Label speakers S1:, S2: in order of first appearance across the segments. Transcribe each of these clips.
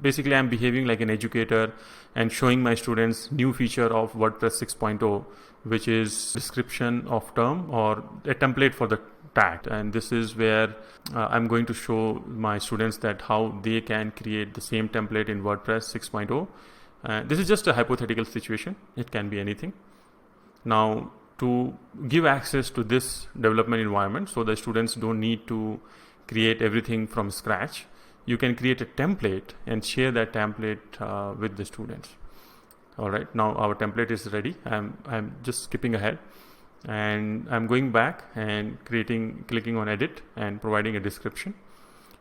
S1: basically I'm behaving like an educator and showing my students new feature of WordPress 6.0, which is description of term or a template for the tag. And this is where I'm going to show my students that how they can create the same template in WordPress 6.0. This is just a hypothetical situation. It can be anything. Now, to give access to this development environment so the students don't need to create everything from scratch, you can create a template and share that template with the students. All right, now our template is ready. I'm just skipping ahead and I'm going back and clicking on edit and providing a description.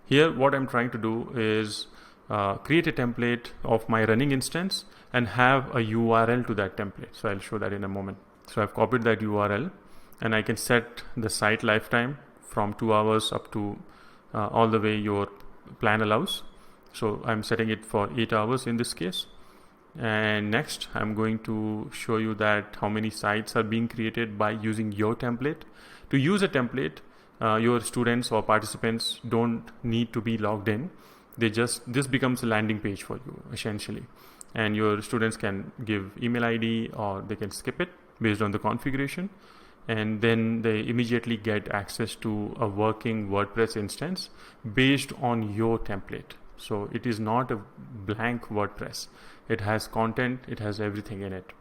S1: Here what I'm trying to do is create a template of my running instance and have a URL to that template. So I'll show that in a moment. So I've copied that URL and I can set the site lifetime from 2 hours up to all the way your plan allows. So I'm setting it for 8 hours in this case. And next I'm going to show you that how many sites are being created by using your template. To use a template, your students or participants don't need to be logged in. This becomes a landing page for you essentially. And your students can give email ID or they can skip it based on the configuration, and then they immediately get access to a working WordPress instance based on your template. So it is not a blank WordPress. It has content, it has everything in it.